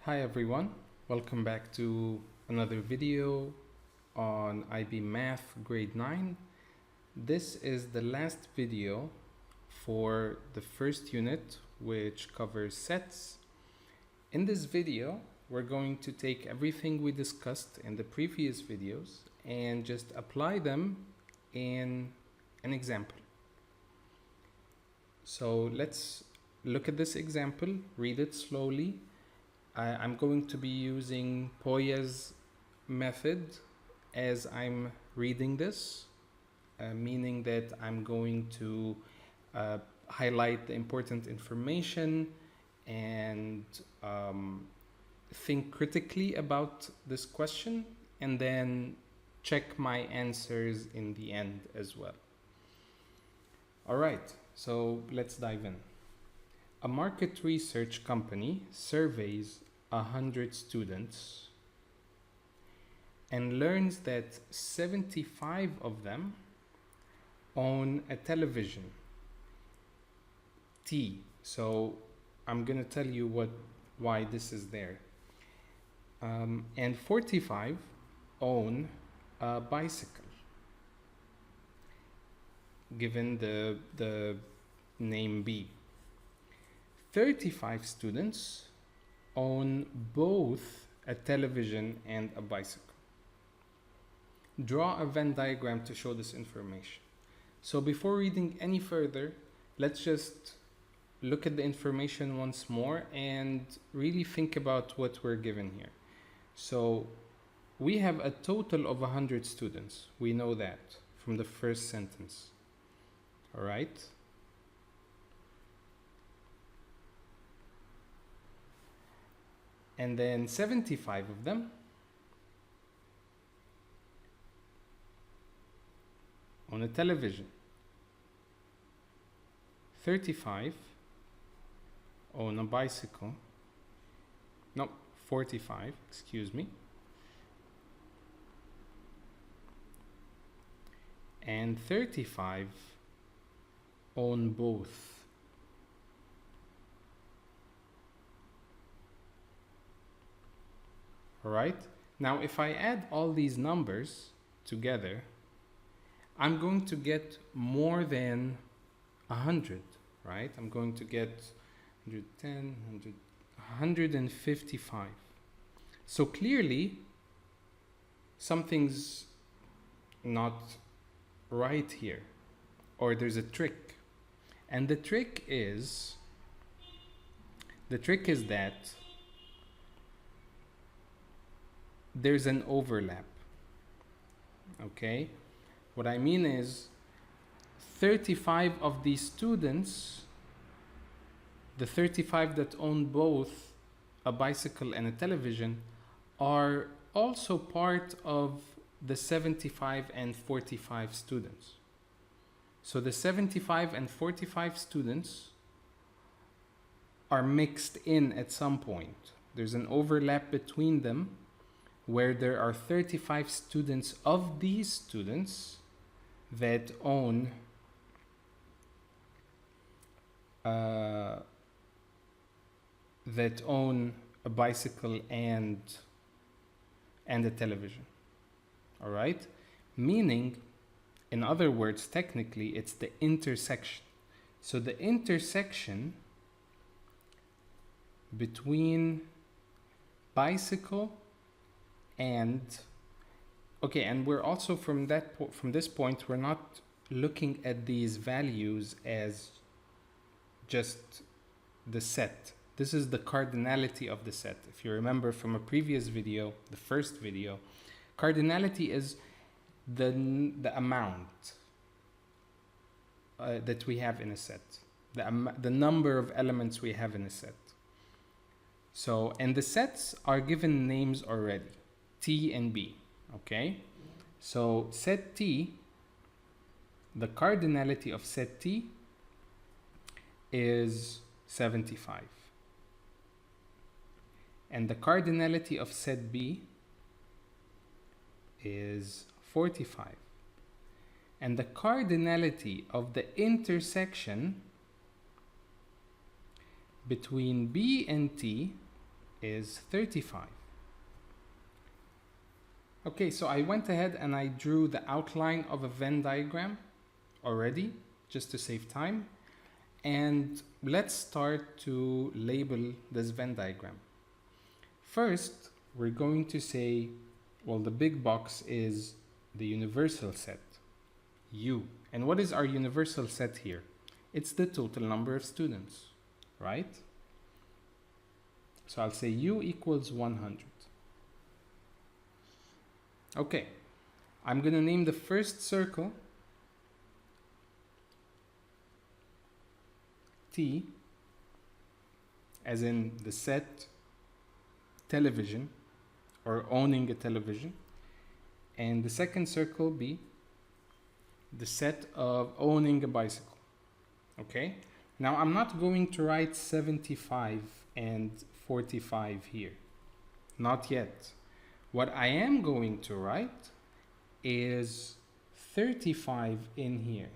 Hi everyone, welcome back to another video on IB Math Grade 9. This is the last video for the first unit, which covers sets. In this video, we're going to take everything we discussed in the previous videos and just apply them in an example. So let's look at this example, read it slowly. I'm going to be using Poya's method as I'm reading this, meaning that I'm going to highlight the important information and think critically about this question, and then check my answers in the end as well. All right, so let's dive in. A market research company surveys 100 students and learns that 75 of them own a television T. So I'm gonna tell you why this is there. And 45 own a bicycle, given the name B. 35 students own both a television and a bicycle. Draw a Venn diagram to show this information. So before reading any further, let's just look at the information once more and really think about what we're given here. So we have a total of 100 students. We know that from the first sentence. All right? And then 75 of them own a television. 35 own a bicycle. No, 45, excuse me. And 35 own both. All right, now if I add all these numbers together, I'm going to get more than 100, right? I'm going to get 110, 155. So clearly, something's not right here, or there's a trick. And the trick is that there's an overlap. Okay, what I mean is 35 of these students, the 35 that own both a bicycle and a television, are also part of the 75 and 45 students. So the 75 and 45 students are mixed in at some point. There's an overlap between them, where there are 35 students of these students that own a bicycle and a television. All right, meaning, in other words, technically it's the intersection. So the intersection between bicycle and we're also from this point, we're not looking at these values as just the set. This is the cardinality of the set. If you remember from a previous video, the first video, cardinality is the amount that we have in a set, the number of elements we have in a set. So, and the sets are given names already. T and B, okay? So set T, the cardinality of set T is 75. And the cardinality of set B is 45. And the cardinality of the intersection between B and T is 35. Okay, so I went ahead and I drew the outline of a Venn diagram already, just to save time. And let's start to label this Venn diagram. First, we're going to say, well, the big box is the universal set, U. And what is our universal set here? It's the total number of students, right? So I'll say U equals 100. Okay, I'm going to name the first circle T, as in the set television, or owning a television, and the second circle B, the set of owning a bicycle. Okay, now I'm not going to write 75 and 45 here, not yet. What I am going to write is 35 in here,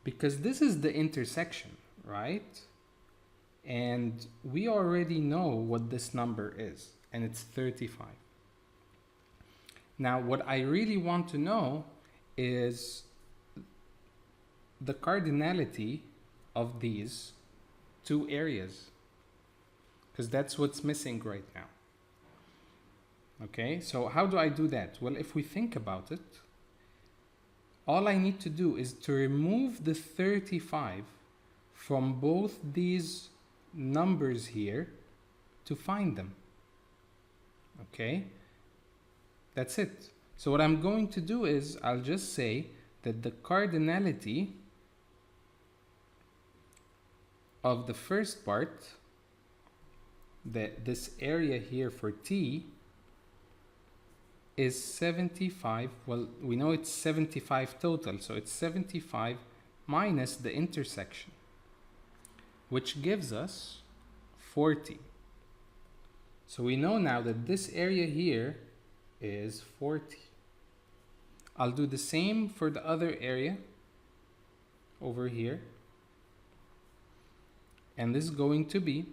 because this is the intersection, right? And we already know what this number is, and it's 35. Now, what I really want to know is the cardinality of these two areas, because that's what's missing right now. Okay, so how do I do that? Well, if we think about it, all I need to do is to remove the 35 from both these numbers here to find them. Okay, that's it. So what I'm going to do is I'll just say that the cardinality of the first part, that this area here for T, is 75. Well, we know it's 75 total, so it's 75 minus the intersection, which gives us 40. So we know now that this area here is 40. I'll do the same for the other area over here, and this is going to be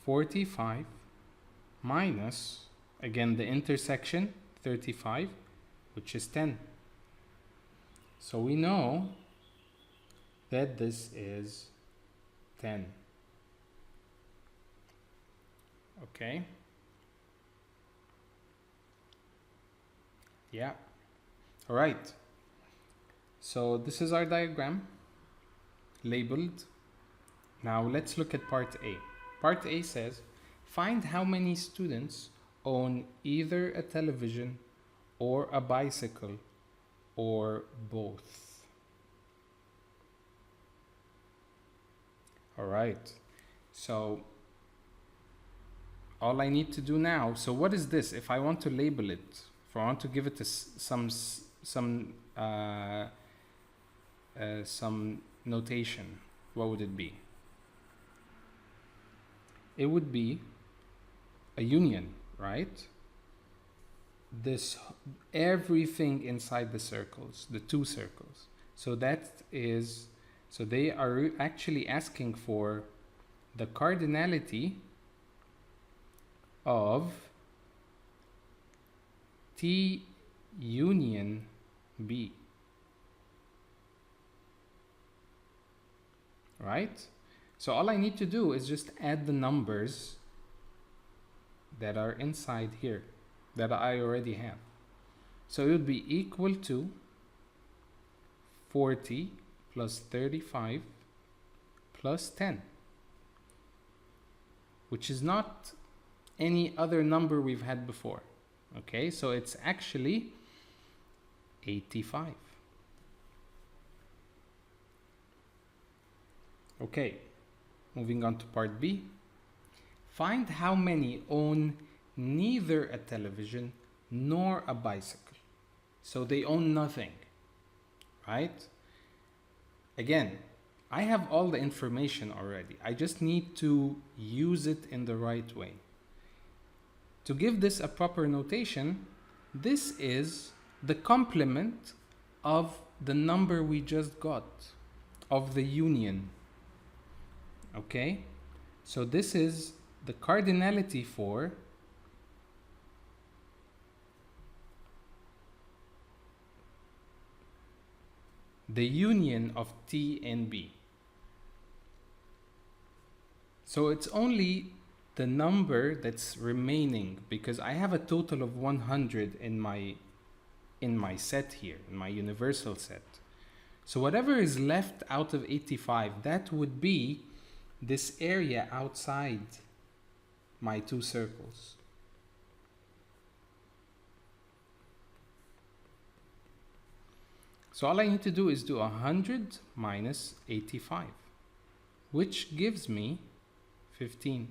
45 minus, again, the intersection, 35, which is 10. So we know that this is 10. Okay. Yeah. All right. So this is our diagram labeled. Now let's look at part A. Part A says, find how many students own either a television or a bicycle or both. All right. So all I need to do now, so what is this? If I want to label it, if I want to give it some notation, what would it be? It would be a union, right? This, everything inside the circles, the two circles. So that is, so they are actually asking for the cardinality of T union B, right? So all I need to do is just add the numbers that are inside here that I already have. So it would be equal to 40 plus 35 plus 10, which is not any other number we've had before. Okay, so it's actually 85. Okay, moving on to part B. Find how many own neither a television nor a bicycle. So they own nothing, right? Again, I have all the information already. I just need to use it in the right way. To give this a proper notation, this is the complement of the number we just got, of the union. Okay? So this is the cardinality for the union of T and B. So it's only the number that's remaining, because I have a total of 100 in my set here, in my universal set. So whatever is left out of 85, that would be this area outside my two circles. So all I need to do is do 100 minus 85, which gives me 15.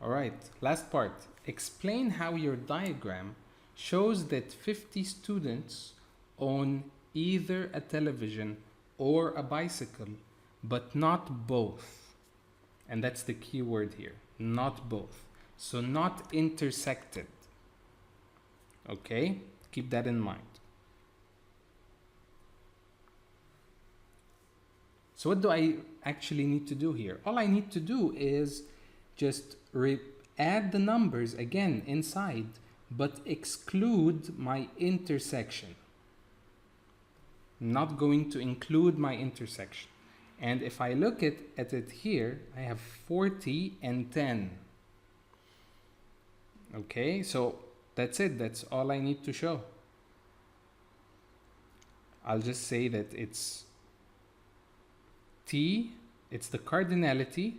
All right, last part. Explain how your diagram shows that 50 students own either a television or a bicycle, but not both. And that's the key word here, not both. So not intersected. Okay, keep that in mind. So what do I actually need to do here? All I need to do is just add the numbers again inside, but exclude my intersection. I'm not going to include my intersection. And if I look at it here, I have 40 and 10. Okay, so that's it. That's all I need to show. I'll just say that it's T, it's the cardinality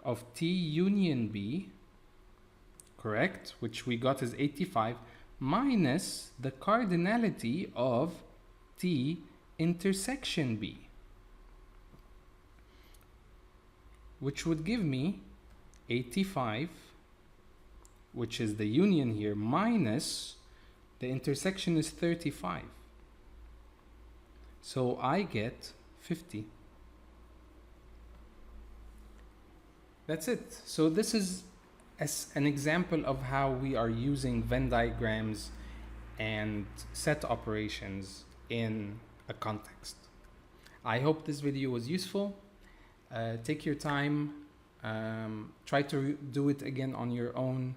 of T union B, correct, which we got as 85, minus the cardinality of T intersection B, which would give me 85, which is the union here, minus the intersection is 35. So I get 50. That's it. So this is an example of how we are using Venn diagrams and set operations in a context. I hope this video was useful. Take your time, try to do it again on your own,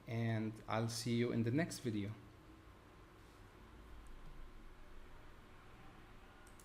and I'll see you in the next video.